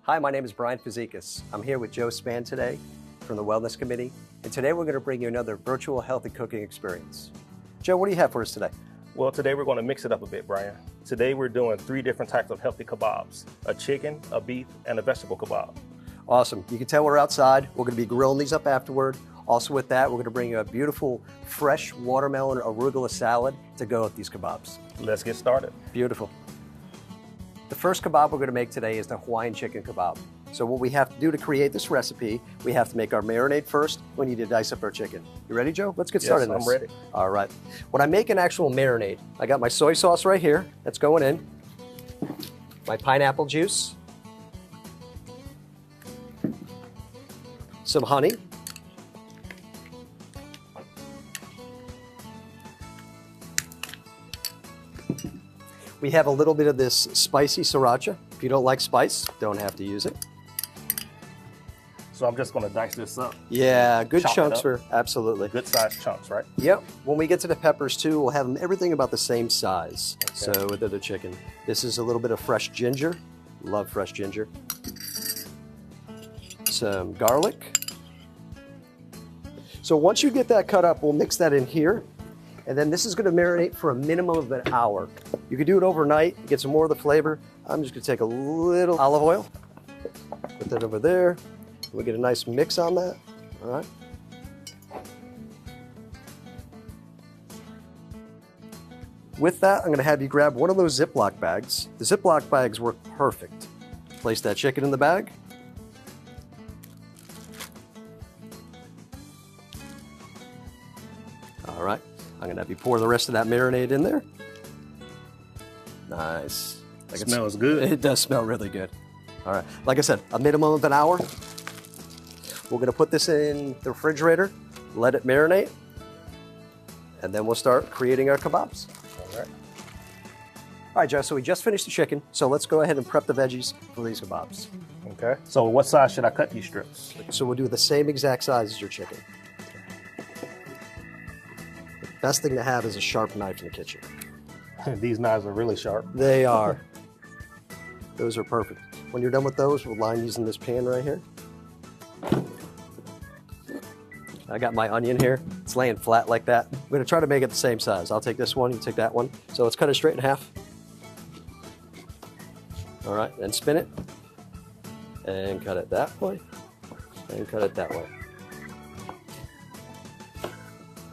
Hi, my name is Brian Fazekas. I'm here with Joe Spann today from the Wellness Committee, and today we're going to bring you another virtual healthy cooking experience. Joe, what do you have for us today? Well, today we're going to mix it up a bit, Brian. Today we're doing 3 different types of healthy kabobs: a chicken, a beef, and a vegetable kebab. Awesome. You can tell we're outside. We're going to be grilling these up afterward. Also with that, we're going to bring you a beautiful fresh watermelon arugula salad to go with these kebabs. Let's get started. Beautiful. The first kebab we're going to make today is the Hawaiian chicken kebab. So what we have to do to create this recipe, we have to make our marinade first. We need to dice up our chicken. You ready, Joe? Let's get started. Yes, I'm ready. All right. When I make an actual marinade, I got my soy sauce right here. That's going in. My pineapple juice. Some honey. We have a little bit of this spicy sriracha. If you don't like spice, don't have to use it. So I'm just going to dice this up. Yeah, good Chop chunks for, absolutely. Good sized chunks, right? Yep. When we get to the peppers too, we'll have them everything about the same size. Okay. So with the chicken. This is a little bit of fresh ginger. Love fresh ginger. Some garlic. So once you get that cut up, we'll mix that in here. And then this is going to marinate for a minimum of an hour. You can do it overnight, get some more of the flavor. I'm just going to take a little olive oil, put that over there. We get a nice mix on that. All right. With that, I'm going to have you grab one of those Ziploc bags. The Ziploc bags work perfect. Place that chicken in the bag. All right. I'm going to have you pour the rest of that marinade in there. Nice. It smells good. It does smell really good. All right. Like I said, a minimum of an hour. We're going to put this in the refrigerator, let it marinate, and then we'll start creating our kebabs. All right. All right, Joe, so we just finished the chicken, so let's go ahead and prep the veggies for these kebabs. Okay. So what size should I cut these strips? So we'll do the same exact size as your chicken. The best thing to have is a sharp knife in the kitchen. These knives are really sharp. They are. Those are perfect. When you're done with those, we'll line using this pan right here. I got my onion here. It's laying flat like that. I'm going to try to make it the same size. I'll take this one, you take that one. So let's cut it straight in half. All right, then spin it. And cut it that way. And cut it that way.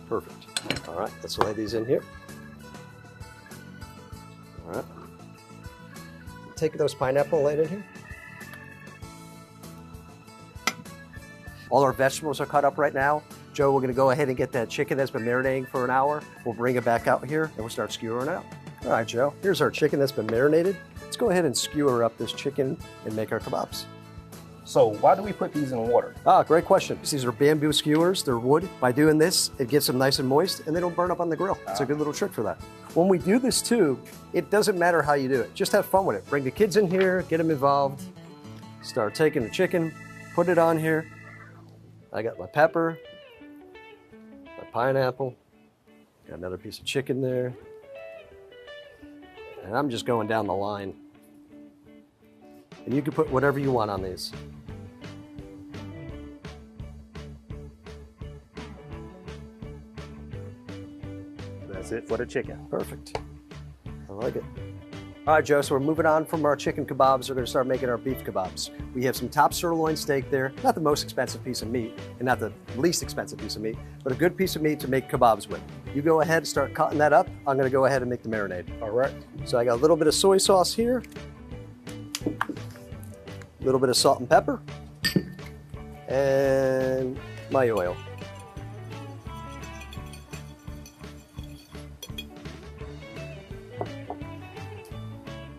Perfect. All right, let's lay these in here. All right. Take those pineapple laid in here. All our vegetables are cut up right now. Joe, we're gonna go ahead and get that chicken that's been marinating for an hour. We'll bring it back out here and we'll start skewering it out. All right, Joe, here's our chicken that's been marinated. Let's go ahead and skewer up this chicken and make our kebabs. So why do we put these in water? Ah, great question. These are bamboo skewers, they're wood. By doing this, it gets them nice and moist and they don't burn up on the grill. It's a good little trick for that. When we do this too, it doesn't matter how you do it. Just have fun with it. Bring the kids in here, get them involved. Start taking the chicken, put it on here. I got my pepper, my pineapple, got another piece of chicken there. And I'm just going down the line. And you can put whatever you want on these. That's it for the chicken. Perfect. I like it. All right, Joe, so we're moving on from our chicken kebabs. We're going to start making our beef kebabs. We have some top sirloin steak there, not the most expensive piece of meat, and not the least expensive piece of meat, but a good piece of meat to make kebabs with. You go ahead and start cutting that up. I'm going to go ahead and make the marinade. All right. So I got a little bit of soy sauce here, a little bit of salt and pepper, and my oil.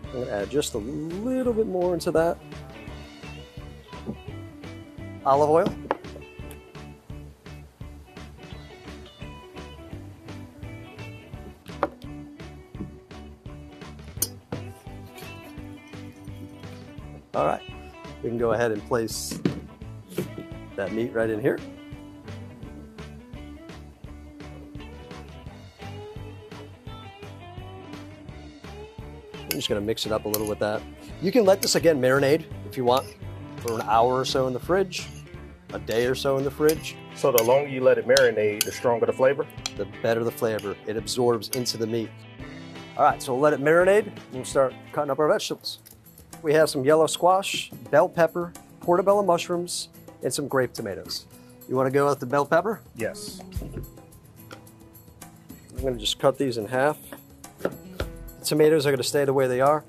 I'm going to add just a little bit more into that. Olive oil. All right, we can go ahead and place that meat right in here. I'm just gonna mix it up a little with that. You can let this again marinate if you want, for an hour or so in the fridge, a day or so in the fridge. So the longer you let it marinate, the stronger the flavor? The better the flavor. It absorbs into the meat. All right, so we'll let it marinate. We'll start cutting up our vegetables. We have some yellow squash, bell pepper, portobello mushrooms, and some grape tomatoes. You want to go with the bell pepper? Yes. I'm going to just cut these in half. The tomatoes are going to stay the way they are.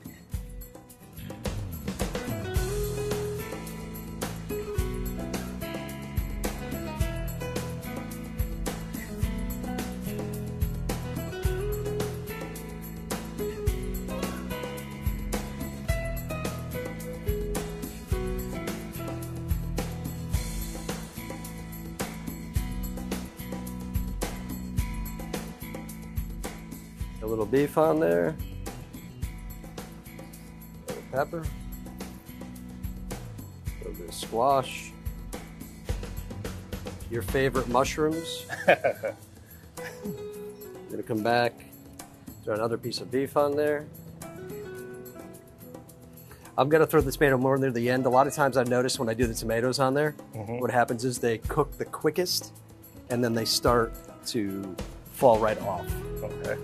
A little beef on there, a little pepper, a little bit of squash, your favorite mushrooms. I'm gonna come back, throw another piece of beef on there. I'm gonna throw the tomato more near the end. A lot of times I've noticed when I do the tomatoes on there, what happens is they cook the quickest and then they start to fall right off. Okay.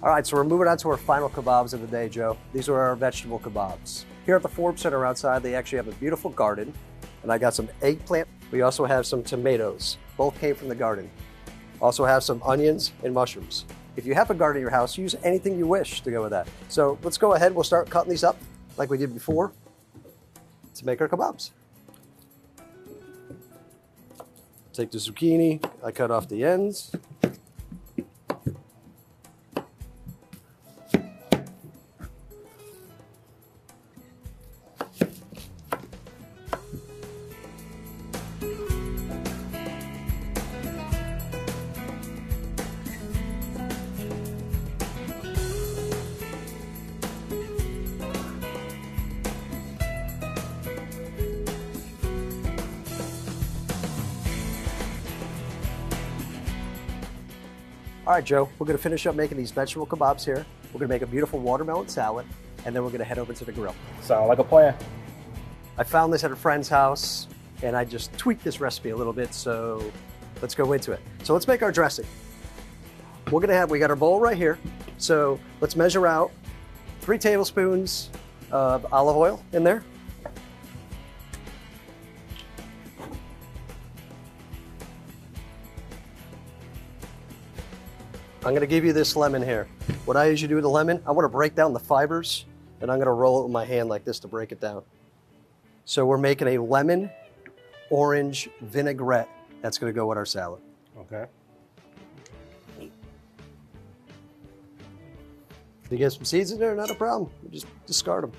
All right, so we're moving on to our final kebabs of the day, Joe. These are our vegetable kebabs. Here at the Forbes Center outside, they actually have a beautiful garden, and I got some eggplant. We also have some tomatoes. Both came from the garden. Also have some onions and mushrooms. If you have a garden in your house, use anything you wish to go with that. So let's go ahead. We'll start cutting these up like we did before to make our kebabs. Take the zucchini. I cut off the ends. All right, Joe, we're gonna finish up making these vegetable kebabs here. We're gonna make a beautiful watermelon salad, and then we're gonna head over to the grill. Sound like a plan. I found this at a friend's house, and I just tweaked this recipe a little bit, so let's go into it. So let's make our dressing. We got our bowl right here, so let's measure out 3 tablespoons of olive oil in there. I'm gonna give you this lemon here. What I usually do with the lemon, I wanna break down the fibers, and I'm gonna roll it with my hand like this to break it down. So we're making a lemon orange vinaigrette that's gonna go with our salad. Okay. If you get some seeds in there, not a problem. You just discard them.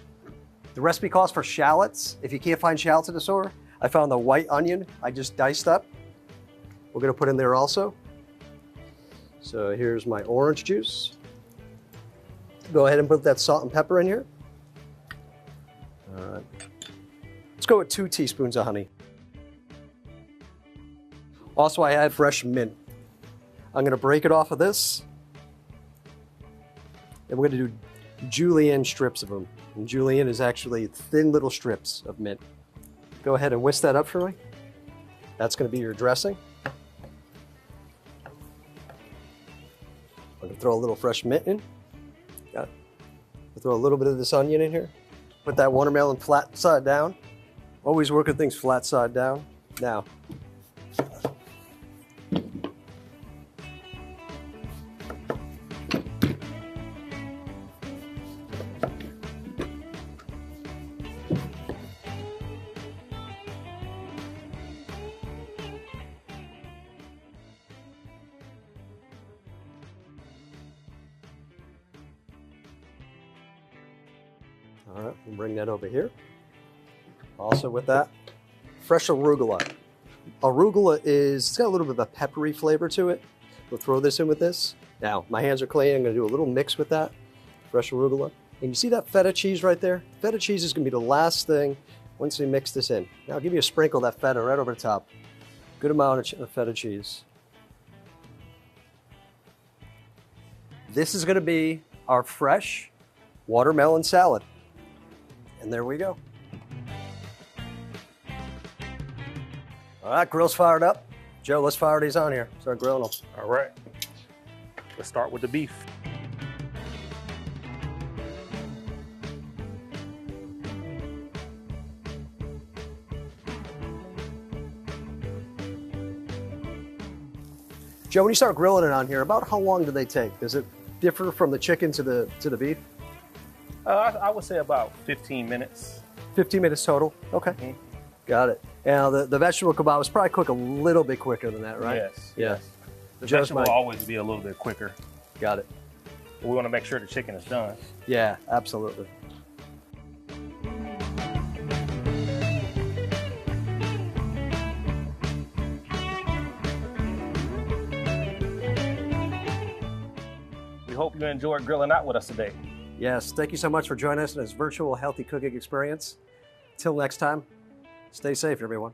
The recipe calls for shallots. If you can't find shallots in the store, I found the white onion I just diced up. We're gonna put in there also. So here's my orange juice. Go ahead and put that salt and pepper in here. All right. Let's go with 2 teaspoons of honey. Also, I add fresh mint. I'm gonna break it off of this. And we're gonna do julienne strips of them. And julienne is actually thin little strips of mint. Go ahead and whisk that up for me. That's gonna be your dressing. I'm gonna throw a little fresh mint in. Got it. I'll throw a little bit of this onion in here. Put that watermelon flat side down. Always working things flat side down. Now, all right, we'll bring that over here. Also with that, fresh arugula. Arugula it's got a little bit of a peppery flavor to it. We'll throw this in with this. Now, my hands are clean. I'm gonna do a little mix with that. Fresh arugula. And you see that feta cheese right there? Feta cheese is gonna be the last thing once we mix this in. Now I'll give you a sprinkle of that feta right over the top. Good amount of feta cheese. This is gonna be our fresh watermelon salad. And there we go. All right, grill's fired up. Joe, let's fire these on here. Start grilling them. All right. Let's start with the beef. Joe, when you start grilling it on here, about how long do they take? Does it differ from the chicken to the beef? I would say about 15 minutes. 15 minutes total? Okay. Mhm. Got it. Now, the vegetable kebabs probably cook a little bit quicker than that, right? Yes. Yeah. Yes. The Joe's vegetable mine. will always be a little bit quicker. Got it. We want to make sure the chicken is done. Yeah, absolutely. We hope you enjoyed grilling out with us today. Yes, thank you so much for joining us in this virtual healthy cooking experience. Till next time, stay safe, everyone.